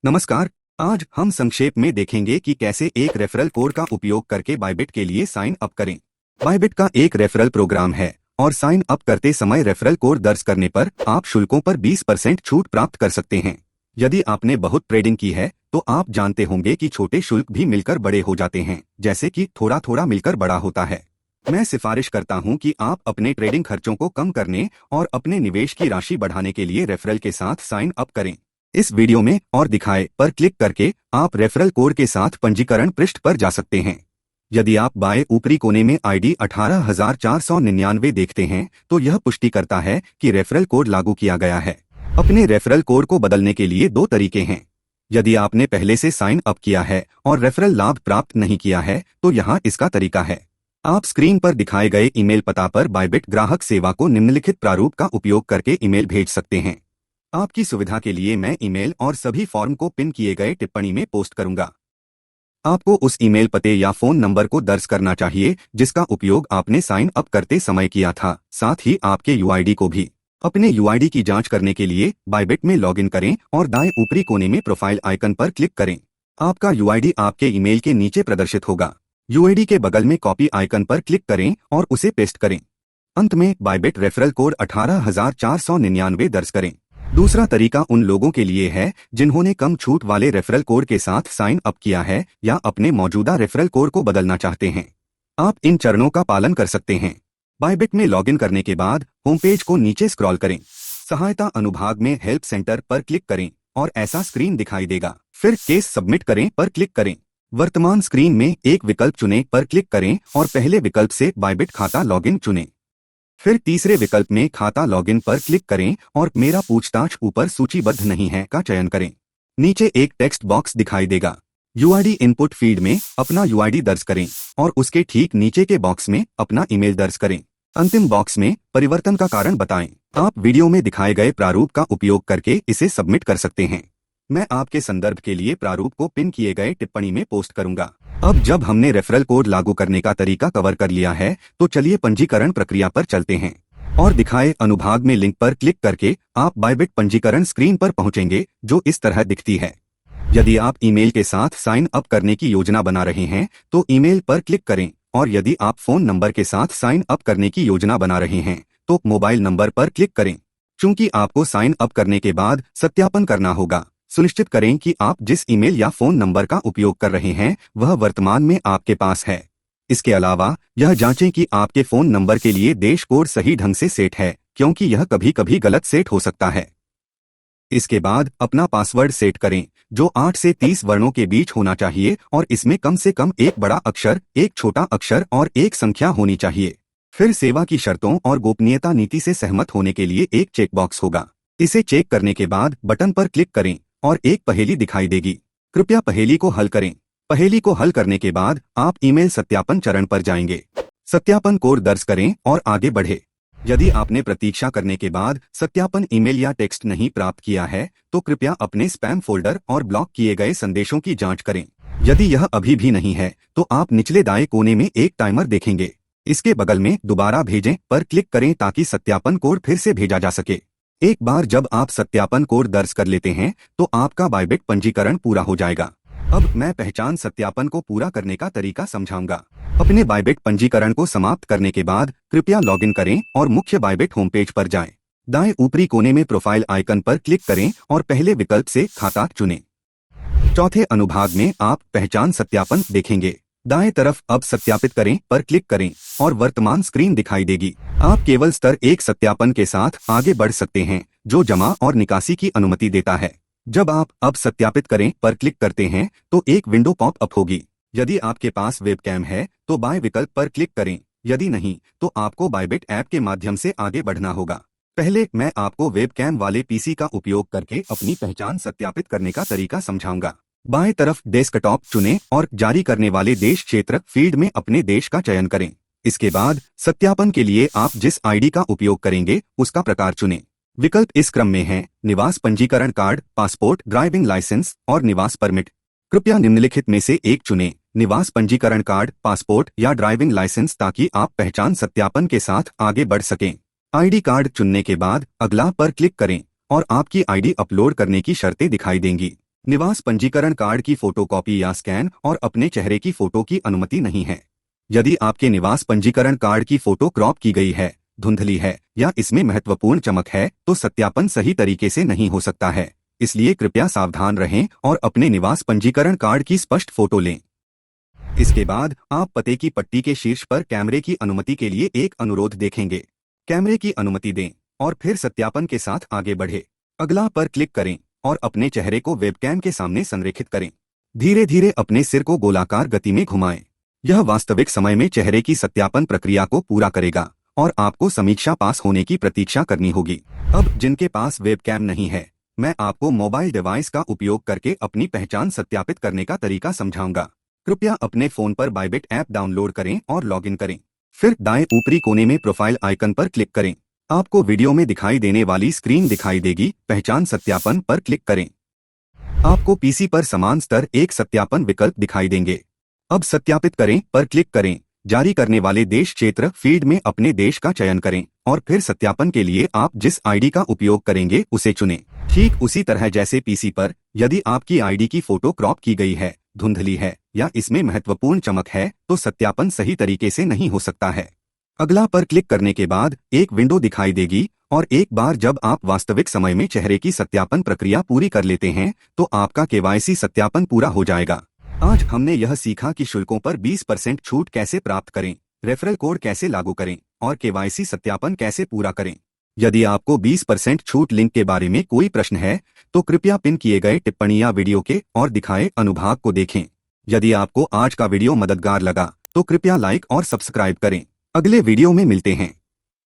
नमस्कार। आज हम संक्षेप में देखेंगे कि कैसे एक रेफरल कोड का उपयोग करके बायबिट के लिए साइन अप करें। बायबिट का एक रेफरल प्रोग्राम है और साइन अप करते समय रेफरल कोड दर्ज करने पर आप शुल्कों पर 20% छूट प्राप्त कर सकते हैं। यदि आपने बहुत ट्रेडिंग की है तो आप जानते होंगे कि छोटे शुल्क भी मिलकर बड़े हो जाते हैं, जैसे कि थोड़ा थोड़ा मिलकर बड़ा होता है। मैं सिफारिश करता हूं कि आप अपने ट्रेडिंग खर्चों को कम करने और अपने निवेश की राशि बढ़ाने के लिए रेफरल के साथ साइन अप करें। इस वीडियो में और दिखाए पर क्लिक करके आप रेफरल कोड के साथ पंजीकरण पृष्ठ पर जा सकते हैं। यदि आप बाएं ऊपरी कोने में आईडी 18,499 देखते हैं तो यह पुष्टि करता है कि रेफरल कोड लागू किया गया है। अपने रेफरल कोड को बदलने के लिए दो तरीके हैं। यदि आपने पहले से साइन अप किया है और रेफरल लाभ प्राप्त नहीं किया है तो यहाँ इसका तरीका है। आप स्क्रीन पर दिखाए गए ईमेल पता पर बायबिट ग्राहक सेवा को निम्नलिखित प्रारूप का उपयोग करके ईमेल भेज सकते हैं। आपकी सुविधा के लिए मैं ईमेल और सभी फॉर्म को पिन किए गए टिप्पणी में पोस्ट करूंगा। आपको उस ईमेल पते या फोन नंबर को दर्ज करना चाहिए जिसका उपयोग आपने साइन अप करते समय किया था, साथ ही आपके यूआईडी को भी। अपने यूआईडी की जांच करने के लिए बायबिट में लॉगिन करें और दाएं ऊपरी कोने में प्रोफाइल आइकन पर क्लिक करें। आपका यूआईडी आपके ईमेल के नीचे प्रदर्शित होगा। यूआईडी के बगल में कॉपी आइकन पर क्लिक करें और उसे पेस्ट करें। अंत में बायबिट रेफरल कोड 18,499 दर्ज करें। दूसरा तरीका उन लोगों के लिए है जिन्होंने कम छूट वाले रेफरल कोड के साथ साइन अप किया है या अपने मौजूदा रेफरल कोड को बदलना चाहते हैं। आप इन चरणों का पालन कर सकते हैं। बायबिट में लॉगिन करने के बाद होम पेज को नीचे स्क्रॉल करें। सहायता अनुभाग में हेल्प सेंटर पर क्लिक करें और ऐसा स्क्रीन दिखाई देगा। फिर केस सबमिट करें पर क्लिक करें। वर्तमान स्क्रीन में एक विकल्प चुनें पर क्लिक करें और पहले विकल्प से बायबिट खाता लॉगिन चुनें। फिर तीसरे विकल्प में खाता लॉगिन पर क्लिक करें और मेरा पूछताछ ऊपर सूचीबद्ध नहीं है का चयन करें। नीचे एक टेक्स्ट बॉक्स दिखाई देगा। यूआईडी इनपुट फील्ड में अपना यूआईडी दर्ज करें और उसके ठीक नीचे के बॉक्स में अपना ईमेल दर्ज करें। अंतिम बॉक्स में परिवर्तन का कारण बताएं। आप वीडियो में दिखाए गए प्रारूप का उपयोग करके इसे सबमिट कर सकते हैं। मैं आपके संदर्भ के लिए प्रारूप को पिन किए गए टिप्पणी में पोस्ट करूंगा। अब जब हमने रेफरल कोड लागू करने का तरीका कवर कर लिया है तो चलिए पंजीकरण प्रक्रिया पर चलते हैं और दिखाए अनुभाग में लिंक पर क्लिक करके आप बायबिट पंजीकरण स्क्रीन पर पहुंचेंगे जो इस तरह दिखती है। यदि आप ईमेल के साथ साइन अप करने की योजना बना रहे हैं तो ईमेल पर क्लिक करें और यदि आप फोन नंबर के साथ साइन अप करने की योजना बना रहे हैं तो मोबाइल नंबर पर क्लिक करें। चूंकि आपको साइन अप करने के बाद सत्यापन करना होगा, सुनिश्चित करें कि आप जिस ईमेल या फोन नंबर का उपयोग कर रहे हैं वह वर्तमान में आपके पास है। इसके अलावा यह जांचें कि आपके फोन नंबर के लिए देश कोड सही ढंग से सेट है, क्योंकि यह कभी कभी गलत सेट हो सकता है। इसके बाद अपना पासवर्ड सेट करें जो 8 से 30 वर्णों के बीच होना चाहिए और इसमें कम से कम एक बड़ा अक्षर, एक छोटा अक्षर और एक संख्या होनी चाहिए। फिर सेवा की शर्तों और गोपनीयता नीति से सहमत होने के लिए एक चेकबॉक्स होगा। इसे चेक करने के बाद बटन पर क्लिक करें और एक पहेली दिखाई देगी। कृपया पहेली को हल करें। पहेली को हल करने के बाद आप ईमेल सत्यापन चरण पर जाएंगे। सत्यापन कोड दर्ज करें और आगे बढ़े। यदि आपने प्रतीक्षा करने के बाद सत्यापन ईमेल या टेक्स्ट नहीं प्राप्त किया है तो कृपया अपने स्पैम फोल्डर और ब्लॉक किए गए संदेशों की जांच करें। यदि यह अभी भी नहीं है तो आप निचले दाएं कोने में एक टाइमर देखेंगे। इसके बगल में दोबारा भेजें पर क्लिक करें ताकि सत्यापन कोड फिर से भेजा जा सके। एक बार जब आप सत्यापन कोड दर्ज कर लेते हैं तो आपका बायबिट पंजीकरण पूरा हो जाएगा। अब मैं पहचान सत्यापन को पूरा करने का तरीका समझाऊंगा। अपने बायबिट पंजीकरण को समाप्त करने के बाद कृपया लॉगिन करें और मुख्य बायबिट होम पेज पर जाएं। दाएं ऊपरी कोने में प्रोफाइल आइकन पर क्लिक करें और पहले विकल्प से खाता चुनें। चौथे अनुभाग में आप पहचान सत्यापन देखेंगे। दाएं तरफ अब सत्यापित करें पर क्लिक करें और वर्तमान स्क्रीन दिखाई देगी। आप केवल स्तर 1 सत्यापन के साथ आगे बढ़ सकते हैं जो जमा और निकासी की अनुमति देता है। जब आप अब सत्यापित करें पर क्लिक करते हैं तो एक विंडो पॉप अप होगी। यदि आपके पास वेबकैम है तो बाएं विकल्प पर क्लिक करें, यदि नहीं तो आपको बायबिट ऐप के माध्यम से आगे बढ़ना होगा। पहले मैं आपको वेबकैम वाले पीसी का उपयोग करके अपनी पहचान सत्यापित करने का तरीका समझाऊंगा। बाएं तरफ डेस्कटॉप चुनें और जारी करने वाले देश क्षेत्र फील्ड में अपने देश का चयन करें। इसके बाद सत्यापन के लिए आप जिस आईडी का उपयोग करेंगे उसका प्रकार चुनें। विकल्प इस क्रम में हैं: निवास पंजीकरण कार्ड, पासपोर्ट, ड्राइविंग लाइसेंस और निवास परमिट। कृपया निम्नलिखित में से एक चुनें: निवास पंजीकरण कार्ड, पासपोर्ट या ड्राइविंग लाइसेंस, ताकि आप पहचान सत्यापन के साथ आगे बढ़ सकें। आईडी कार्ड चुनने के बाद अगला पर क्लिक करें और आपकी आईडी अपलोड करने की शर्तें दिखाई देंगी। निवास पंजीकरण कार्ड की फोटोकॉपी या स्कैन और अपने चेहरे की फोटो की अनुमति नहीं है। यदि आपके निवास पंजीकरण कार्ड की फोटो क्रॉप की गई है, धुंधली है या इसमें महत्वपूर्ण चमक है तो सत्यापन सही तरीके से नहीं हो सकता है। इसलिए कृपया सावधान रहें और अपने निवास पंजीकरण कार्ड की स्पष्ट फोटो लें। इसके बाद आप पते की पट्टी के शीर्ष पर कैमरे की अनुमति के लिए एक अनुरोध देखेंगे। कैमरे की अनुमति दें और फिर सत्यापन के साथ आगे बढ़े। अगला पर क्लिक करें और अपने चेहरे को वेबकैम के सामने संरेखित करें। धीरे धीरे अपने सिर को गोलाकार गति में घुमाएं। यह वास्तविक समय में चेहरे की सत्यापन प्रक्रिया को पूरा करेगा और आपको समीक्षा पास होने की प्रतीक्षा करनी होगी। अब जिनके पास वेबकैम नहीं है, मैं आपको मोबाइल डिवाइस का उपयोग करके अपनी पहचान सत्यापित करने का तरीका समझाऊंगा। कृपया अपने फोन पर बाइबिट ऐप डाउनलोड करें और लॉगिन करें। फिर दाएं ऊपरी कोने में प्रोफाइल आइकन पर क्लिक करें। आपको वीडियो में दिखाई देने वाली स्क्रीन दिखाई देगी। पहचान सत्यापन पर क्लिक करें। आपको पीसी पर समान स्तर एक सत्यापन विकल्प दिखाई देंगे। अब सत्यापित करें पर क्लिक करें। जारी करने वाले देश क्षेत्र फील्ड में अपने देश का चयन करें और फिर सत्यापन के लिए आप जिस आईडी का उपयोग करेंगे उसे चुनें। ठीक उसी तरह जैसे पीसी पर, यदि आपकी आईडी की फोटो क्रॉप की गई है, धुंधली है या इसमें महत्वपूर्ण चमक है तो सत्यापन सही तरीके से नहीं हो सकता है। अगला पर क्लिक करने के बाद एक विंडो दिखाई देगी और एक बार जब आप वास्तविक समय में चेहरे की सत्यापन प्रक्रिया पूरी कर लेते हैं तो आपका केवाईसी सत्यापन पूरा हो जाएगा। आज हमने यह सीखा कि शुल्कों पर 20% छूट कैसे प्राप्त करें, रेफरल कोड कैसे लागू करें और केवाईसी सत्यापन कैसे पूरा करें। यदि आपको 20% छूट लिंक के बारे में कोई प्रश्न है तो कृपया पिन किए गए टिप्पणी या वीडियो के और दिखाए अनुभाग को देखें। यदि आपको आज का वीडियो मददगार लगा तो कृपया लाइक और सब्सक्राइब करें। अगले वीडियो में मिलते हैं।